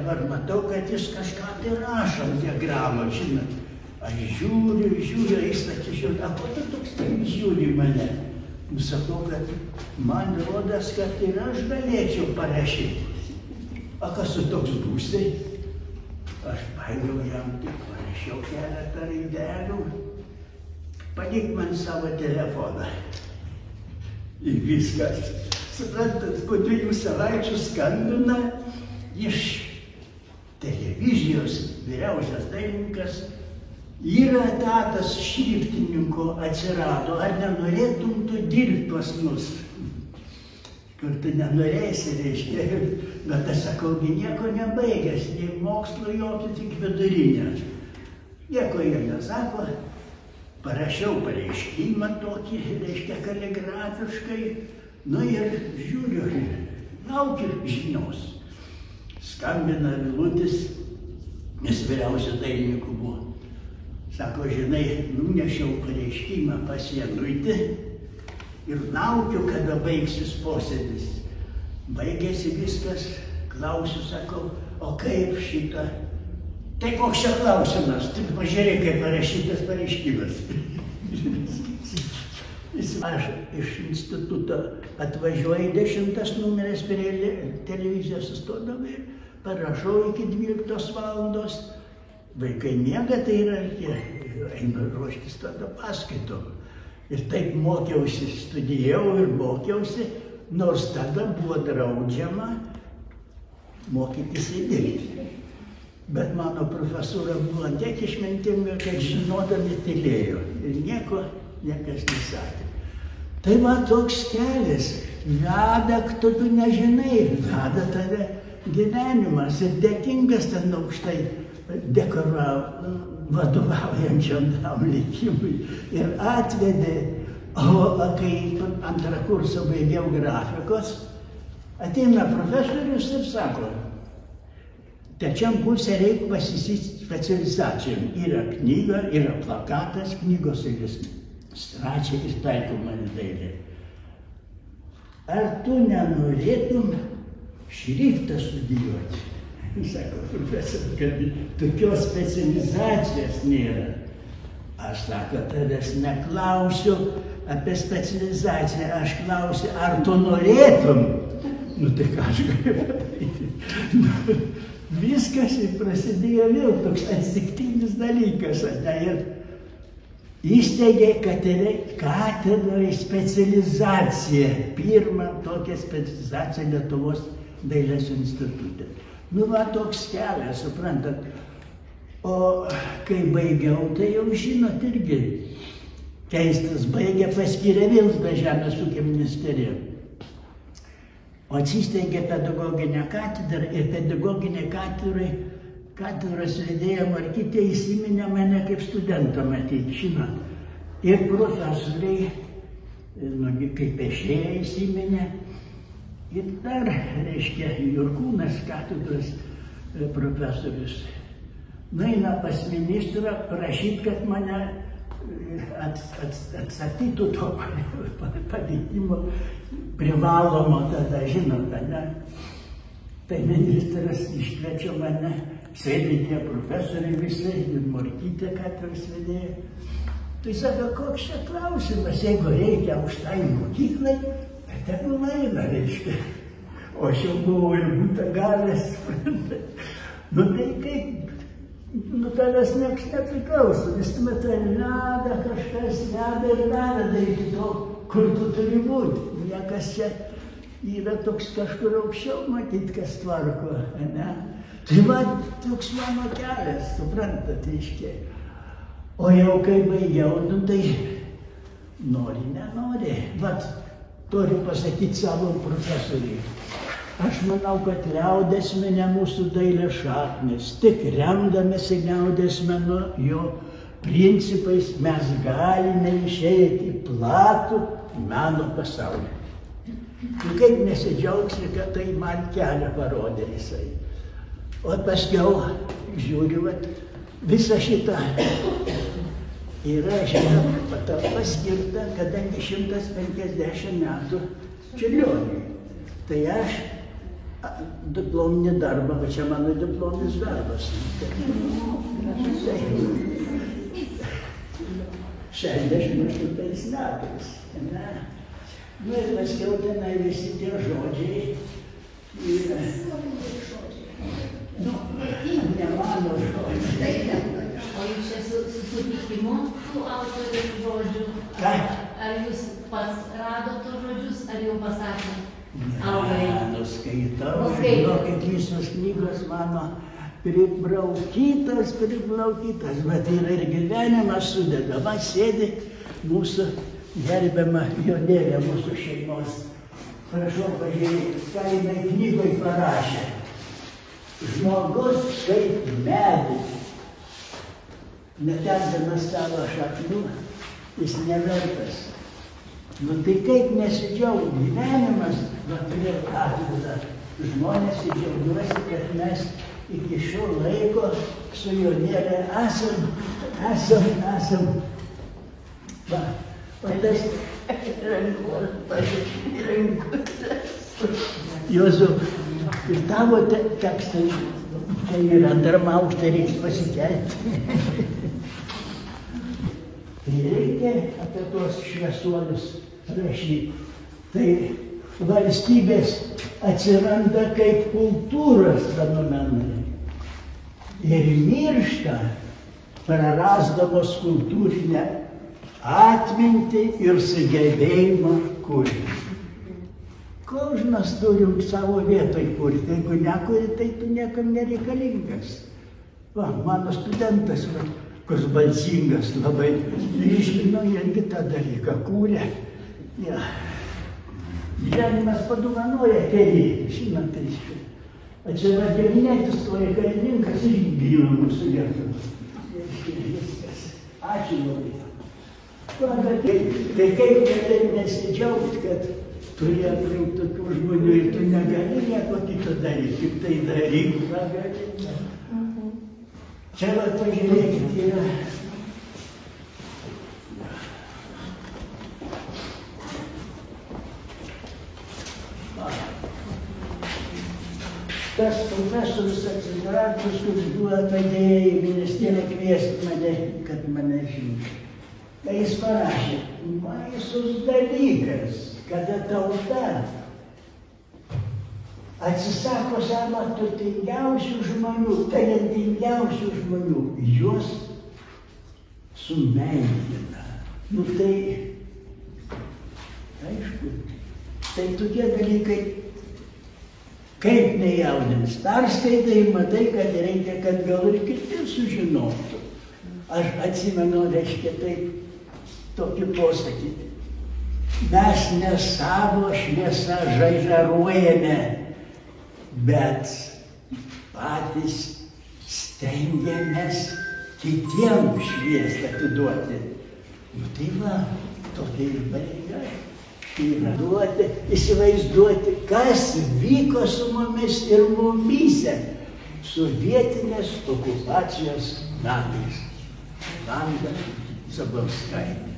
dabar matau, kad jis kažką tai rašo ant diagramą, žinot. Aš žiūriu, jis atsižiūrė, o ko tu toks tai žiūri mane? Nusakau, kad man rodas, kad ir aš galėčiau parašyti. O kas tu toks būsi? Aš paėmiau jam, tik parašiau keletą raidelių. Palik man savo telefoną. Ir viskas. Suprantat, po 2 savaičių skambina iš televizijos vyriausias dailininkas. Yra etatas šriftininko atsirado, ar nenorėtum tu dirbti pas mus? Kur tu nenorėsi, reiškia, bet aš sakau, nieko nebaigęs, nei mokslo jokio, tik vidurinė. Nieko jie nesako, parašiau pareiškimą tokį, reiškia, kaligrafiškai, nu ir žiūriu, laukiu žinios. Skambina Vilutis, nes vyriausio dailininkų buvo. Sako, žinai, nunešiau pareiškimą pas Januitį ir laukiu, kada baigsis posėdis. Baigėsi viskas, klausiu, sakau, o kaip šitą? Tai koks čia klausimas, tik pažiūrėk, kaip parašytas pareiškimas. Aš iš instituto atvažiuoju 10 numeris prie televizijos sustodavau ir parašau iki 12 valandos. Vaikai miega, tai yra, eina ruoštis tada paskaitom. Ir taip mokiausi, studijavau ir mokiausi, nors tada buvo draudžiama mokytis įdirbti. Bet mano profesūra buvo tiek išmintinga, kad žinodami tylėjo ir niekas nesakė. Tai man toks kelias, veda, tu nežinai, veda tave gyvenimas ir dėkingas ten aukštai vadovaujančiam tam likimui ir atvedė, o kai antrą kursą baigiau grafikos, ateina profesorius ir sako, trečiam kurse reikia pasisyti specializacijom. Yra knyga, yra plakatas, knygos iliustracija ir taikoma dailė. Ar tu nenorėtum šriftą studijuoti? Sako, profesorius, kad tokios specializacijos nėra. Aš sako, tavęs neklausiu apie specializaciją, aš klausiu, ar tu norėtum? Nu tai ką aš galiu padaryti? Viskas prasidėjo vėl toks atsitiktinis dalykas. Ir įsteigė katedrai specializaciją. Pirmą tokią specializaciją Lietuvos dailės institute. Nu va toks kelias, suprantat. O kai baigiau, tai jau žinot irgi keistas, baigė, paskyrė Vilsdą Žemės ūkio ministeriją. O atsisteigė pedagoginę katedrą ir pedagoginė katedros vedėja Markytė įsiminė mane kaip studentą matyti, žinot. Ir profesoriai, kaip pešėja įsiminė. Ir dar, reiškia, Jurkūnas, katedros profesorius, nueina pas ministrą prašyti, kad mane atstatytų to palikimo privalomo tada, žinot, ne? Tai ministras iškviečia mane, sėdi tie profesoriai visi, ir Morkytė katedros vedėja. Tai sako, koks čia klausimas, jeigu reikia aukštai mokyklai, tai tegul eina, reiškia. O aš jau buvau ir būtą gavęs. Nu tai kaip, nu tavęs nieks nepriklauso, vis matai, veda kažkas, veda iki to, kur tu turi būti. Niekas čia yra toks kažkur aukščiau, matyt, kas tvarko, ne? Tai va, toks mano kelias, suprantat, reiškia. O jau kai baigiau, nu tai nori, nenori. Vat, turiu pasakyti savo profesoriui. Aš manau, kad liaudies mene mūsų dailės šaknis. Tik remdamėsi liaudies menu, jo principais mes galime išeiti į platų meno pasaulį. Ir kaip nesidžiaugsi, kad tai man kelią parodė jisai. O paskiau, žiūriu, vat, visą šitą yra, žinoma, paskirta, kadangi 150 metų Čiurlioniui. Tai aš diplominį darbą, va čia mano diplominis darbas. 68 metais. Nu ir paskiau tenai visi tie žodžiai. Nu, ne mano žodžiai. O jūs čia su sutikimu tų autorių žodžių? Ar jūs pats radot tos žodžius, ar jau pasakė? Ne, skaitau. Žinokit, visos knygos mano pribraukytas, bet yra ir gyvenimas sudeda. Man sėdi mūsų gerbiama Jonėlė, mūsų šeimos. Prašau pažiūrėti, ką jinai knygoj parašė. Žmogus kaip medis, netendamas savo šaknų, jis nevertas. Nu tai kaip nesidžiaugia gyvenimas, va prie atvadą. Žmonės džiaugiuosi, kad mes iki šio laiko su Jonėle esam. Va, o tas Juozau, ir tavo tekstai, tai ir antram aukštą reiks pasikelti. Tai reikia apie tuos šviesuolius rašyti. Tai valstybės atsiranda kaip kultūros fenomenai. Ir miršta, prarasdamos kultūrinę atmintį ir sugebėjimą kurti. Kožnas turim savo vietoj kurti. Jeigu nekuri, tai tu niekam nereikalingas. Va, mano studentas, kurs balsingas labai, išmino irgi tą dalyką kūrė. Ja. Gyvenimas paduvanoja keli, žinot, reiškia. O čia va Devinėtis toje karininkas irgi bijo mūsų Lietuvą. Viskas. Ačiū labai. Tai kaip gali nesidžiaugti, kad turi aplink tokių žmonių ir tu negali nieko kito daryti, tik tai daryk, ką gali. Čia va pažiūrėkit, yra. Tas profesorius Atsidravičius, kuris buvo padėję į ministeriją kviesti mane, kad mane žinotų. Tai jis parašė, baisus dalykas, kada tauta atsisako savo turtingiausių žmonių, talentingiausių žmonių, juos sumenkina. Nu tai, aišku, tai tokie dalykai, kaip nejaudins. Perskaitai, matai, kad reikia, kad gal ir kiti sužinotų. Aš atsimenu, reiškia, taip, tokį posakį. Mes ne savo šviesą žaižaruojame, bet patys stengiamės kitiems šviesą atiduoti. Nu tai va, tokia ir pareiga. Yra duoti, įsivaizduoti, kas vyko su mumis ir mumyse sovietinės okupacijos metais. Vanda Zaborskaitė.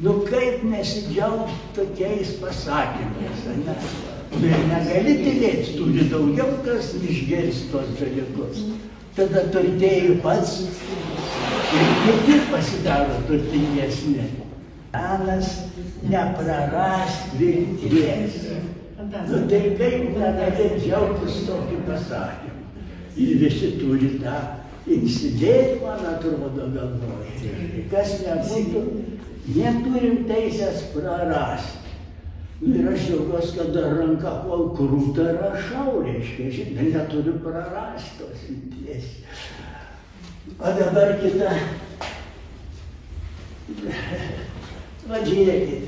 Nu kaip nesidžiaugti tokiais pasakymais, ne? Ir negali tylėti, turi daugiau kas išgirsti tos dalykus. Tada turtėjai pats ir kiti pasidaro turtingesni. Menas neprarast vilties. Nu tai kaip negali džiaugtis tokiu pasakymu. Ir visi turi tą įsidėti, man atrodo, galvoje. Kas nebūtų, neturim teisės prarasti. Ir aš džiaugiuosi, kad ranka kol krūta rašau, reiškia, žinai, neturiu prarasti tos vilties. O dabar kita. Va žiūrėkit.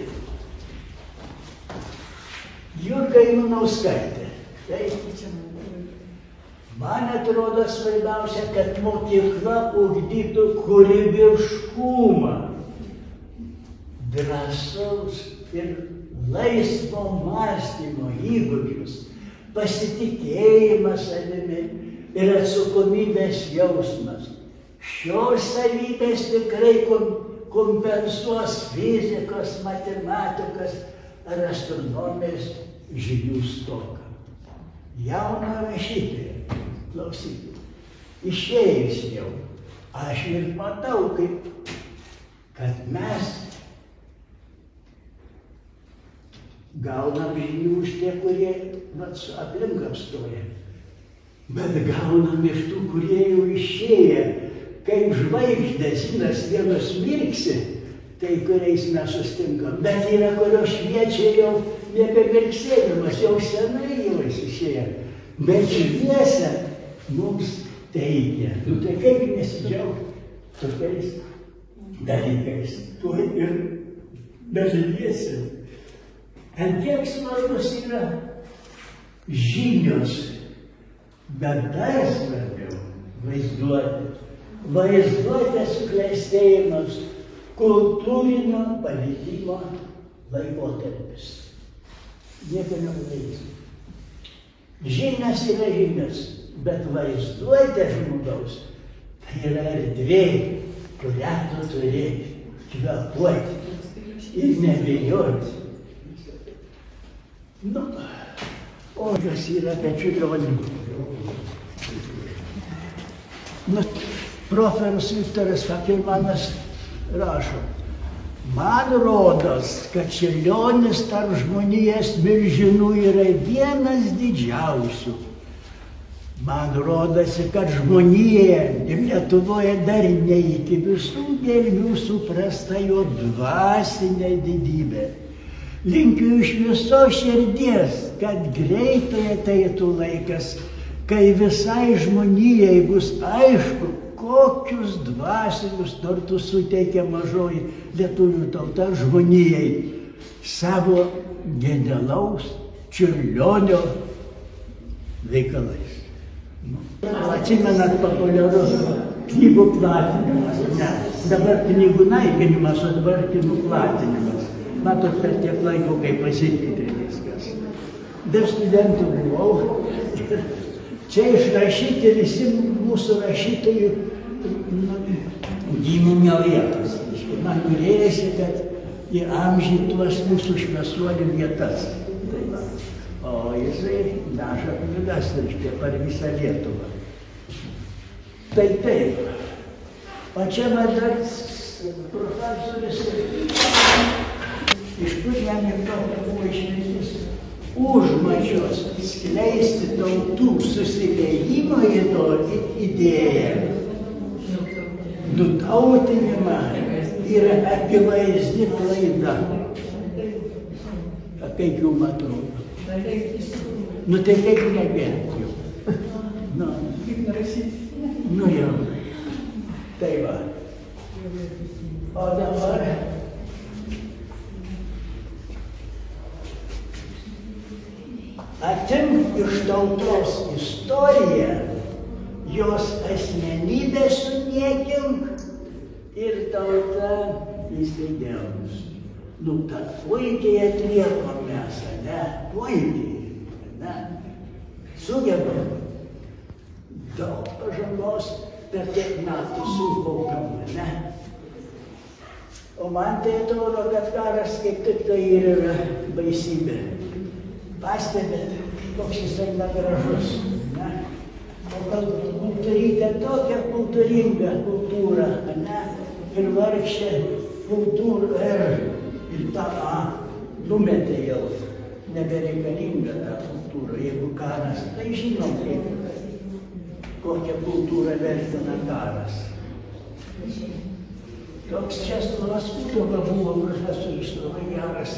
Jurga Ivanauskaitė. Man atrodo svarbiausia, kad mokykla ugdytų kūrybiškumą, drąsaus ir laisvo mąstymo įgūdžius, pasitikėjimą savimi ir atsakomybės jausmas. Šios savybės tikrai kompensuos fizikos, matematikos ar astronomijos žinių stoką. jauną rašytoją, klausykit, išėjus jau, aš ir matau, kad mes gaunam žinių iš tie, kurie aplink apstoja. Bet gaunam iš tų, kurie jau išėję, kaip žvaigždės, nes vienus mirksi, tai kuriais mes sustinkam. Bet yra, kurios šviečia jau nebemirksėdamas, jau senai jau išėję. Bet šviesą mums teigia. Nu tai kaip nesidžiaugti tokiais dalykais. Tu ir dalyviesi. Ant kiek svarbus yra žinios, bet dar svarbiau vaizduotė. Vaizduotės suklestėjimas, kultūrinio palikimo laikotarpis. Nieko nepadarysim. Žinios yra žinios, bet vaizduotė žmogaus tai yra erdvė, kurią tu turi kvėpuoti ir nebijoti. Nu, o kas yra apie čiurlionį? Nu, profesorius Viktoras Fakirmanas rašo, man rodos, kad čiurlionis tarp žmonijos milžinų yra vienas didžiausių. Man rodosi, kad žmonija ir Lietuvoje dar ne iki visų gelmių suprasta jo dvasinė didybė. Linkiu iš visos širdies, kad greitai ateitų laikas, kai visai žmonijai bus aišku, kokius dvasinius turtus suteikia mažoji lietuvių tauta žmonijai savo genialaus Čiurlionio veikalais. Atsimenat populiarus knygų platinimas, ne, dabar knygų naikinimas, o dabar knygų platinimas. Matot, per tiek laiko, kai pasikeitė viskas. Dar studentų buvau. Čia išrašyti visi mūsų rašytojų giminio vietos. Man norėjosi, kad įamžintuos mūsų šviesuolių vietas. O jisai neša knygas, reiškia, per visą Lietuvą. Tai taip. O čia man dar profesorius iš kur jam ir tokia buvo išmintis užmačios skleisti tautų susiliejimo idėją, nutautinimą yra akivaizdi klaida. Kaip jums atrodo? Nu tai kaip nebėrt jau. Nu jau. Tai va. O dabar atimk iš tautos istoriją, jos asmenybę suniekink ir tauta įsigelbs. Nu, tad puikiai atliekom mes, ne? Puikiai, ne? Sugebam daug pažangos per tiek metų sukaupam, ne? O man tai atrodo, kad karas kaip tik tai ir yra baisybė. Pastebėt, koks jisai negražus, ne? O kad kultūrytė tokia kultūringa kultūra, ne? Ir vargšė kultūra ir tą numetė jau nebereikalinga ta kultūra. Jeigu karas, tai žinom, kokią kultūrą vertina karas. Toks Česlovas Kutova buvo profesorius, labai geras.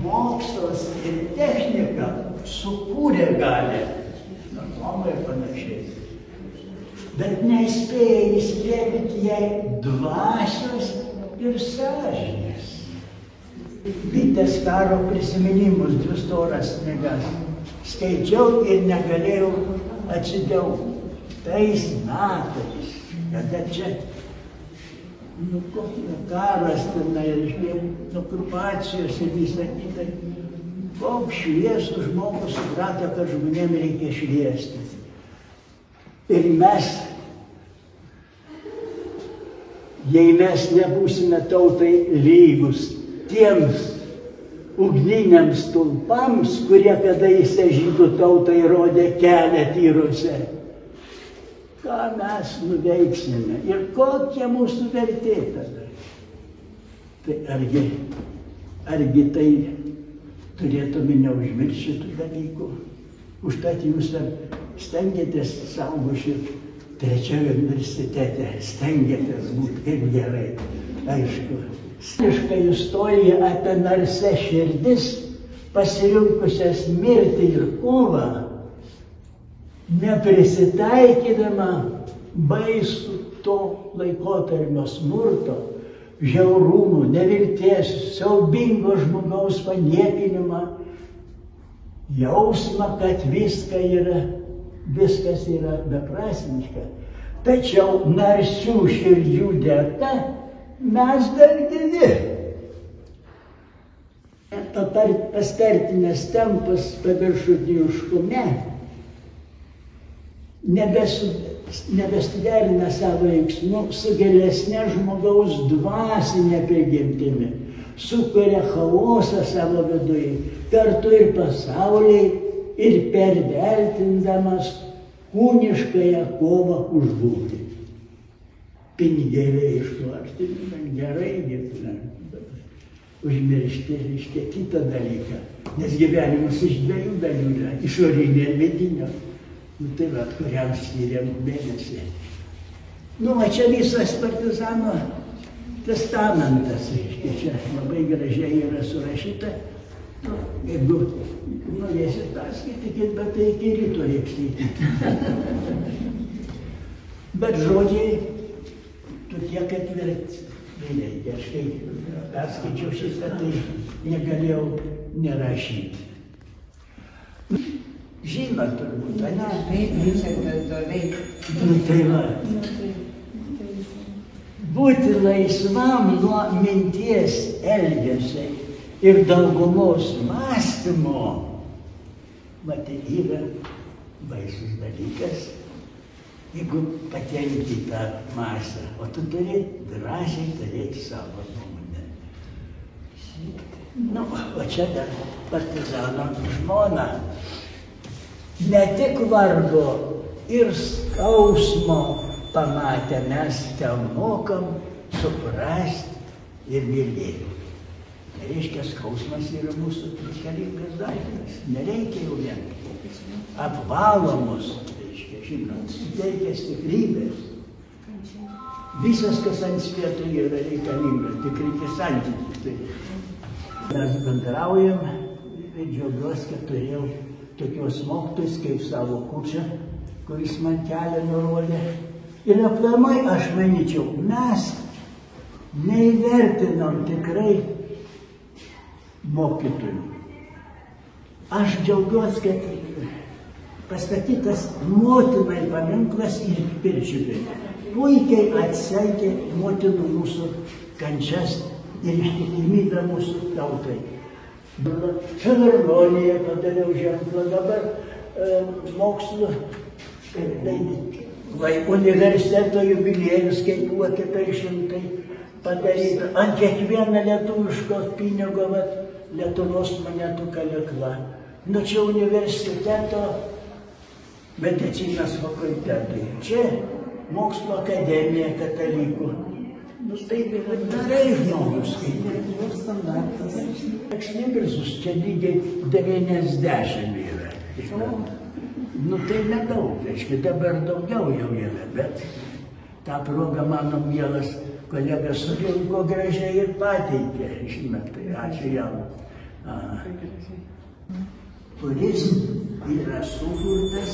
Mokslas ir technika sukūrė galią, atomai ir panašiai. Bet nespėja įskiepyti jai dvasios ir sąžinės. Bitės karo prisiminimus, 2 storas knygas. Skaičiau ir negalėjau atsidžiaugti. Tais metais, kada čia karas tenai, okupacijos ir visą kitą. Koks šviesų žmogus suprato, kad žmonėm reikia šviesti. Ir mes, jei mes nebūsime tautai lygus tiems, ugniniams stulpams, kurie kadaise žydų tautai rodė kelią tyruose. Ką mes nuveiksime ir kokia mūsų vertė tada? Tai argi tai turėtume neužmiršti šitų dalykų? Užtat jūs stengiatės savo šit trečiame universitete, stengiatės būti kaip gerai, aišku. Istoriška istorija apie narsias širdis, pasirinkusias mirtį ir kovą, neprisitaikydama baisų to laikotarpio smurto, žiaurumų, nevilties, siaubingo žmogaus paniekinimą, jausmą, kad viskas yra beprasmiška. Tačiau narsių širdžių dėka mes dar gyvi. Tas tartinės tempas paviršutiniškume nebesuderina savo veiksmų su gilesne žmogaus dvasinė prigimtimi, sukuria chaosą savo viduje, kartu ir pasauliai, ir pervertindamas kūniškąją kovą už būtį. Pinigėliai iškvartinami, gerai gyvename. Užmiršti reiškia kitą dalyką, nes gyvenimas iš dviejų dalių yra, išorinė ir vidinio. Tai va, kuriam skiriam mėnesį. Va čia visas partizano testamentas, reiškia, čia labai gražiai yra surašyta. Jeigu norėsit perskaitykit, bet tai iki ryto reikia skaityti. Bet žodžiai tokie, kad nereikia. Aš kai perskaičiau šitą, tai negalėjau nerašyti. Žinot turbūt, ne? Tai va. Būti laisvam nuo minties elgesio ir daugumos mąstymo, tai yra baisus dalykas, jeigu patenki tą masę, o tu turi drąsiai turėti savo nuomonę. O čia dar partizano žmona. Ne tik vargo ir skausmo pamatę mes ten mokam suprasti ir mylėti. Tai reiškia, skausmas yra mūsų reikalingas daiktas. Nereikia jau vien apvalomos, reiškia, žinot, suteikia stiprybės. Visas, kas ant svieto yra reikalingas, tik reikia santykių. Mes bendraujam ir džiaugiuosi, kad turėjau tokios mokytojus kaip savo kučią, kuris man kelią nurodė. Ir aplamai, aš manyčiau, mes neįvertinam tikrai mokytojų. Aš džiaugiuosi, kad pastatytas motinai paminklas ir Pirčiupiai. Puikiai atsekė motinų mūsų kančias ir ištikimybę mūsų tautai. Filharmonija padariau ženklą, dabar mokslo universiteto jubiliejus, kaip buvo 400 padaryta. Ant kiekvieno lietuviško pinigo Lietuvos monetų kalykla. Nu čia universiteto medicinos fakultetai. Čia mokslo akademija katalikų. Tai darai žmogus kaip. Ekslibrisus čia lygiai 90 yra. Tai nedaug, reiškia, dabar daugiau jau yra, bet tą progą mano mielas kolega surinko gražiai ir pateikė, žinot, tai ačiū jam. Kuris yra sukurtas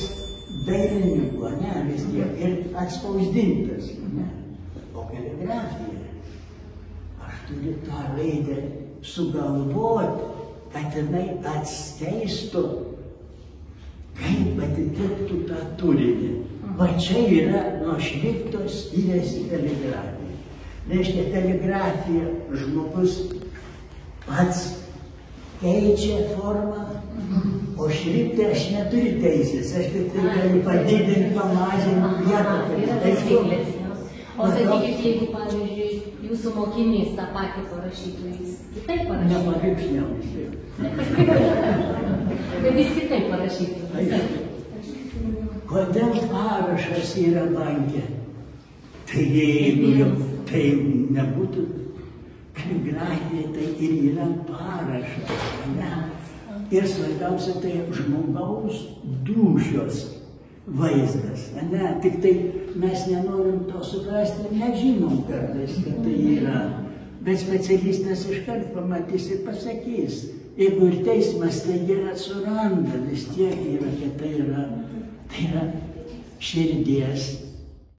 dailininko, ne, vis tiek, ir atspausdintas, ne. O kaligrafija, aš turiu tą raidę sugalvoti, kad jinai atsteistų, kaip atitiktų tą turinį. Va čia yra nuo šrifto skiriasi kaligrafija. Reiškia, kaligrafija žmogus pats keičia formą, o šriftą aš neturiu teisės. Aš tik tai galiu padidinti, pamažinti vietą. O sakykit, jeigu, pavyzdžiui, jūsų mokinys tą patį parašytų, jis kitaip parašytų. Nepapipsniausiai. Bet jis kitaip parašytų. Kodėl parašas yra banke? Tai jeigu jau tai nebūtų kaligrafija, tai ir yra parašas. Ne? Ir svarbiausia, tai žmogaus dūšios vaizdas. Ne? Tik tai mes nenorim to suprasti, nežinom kartais, kad tai yra. Bet specialistas iškart pamatys ir pasakys. Jeigu ir teismas tai yra suranda, vis tiek yra, kad tai yra širdies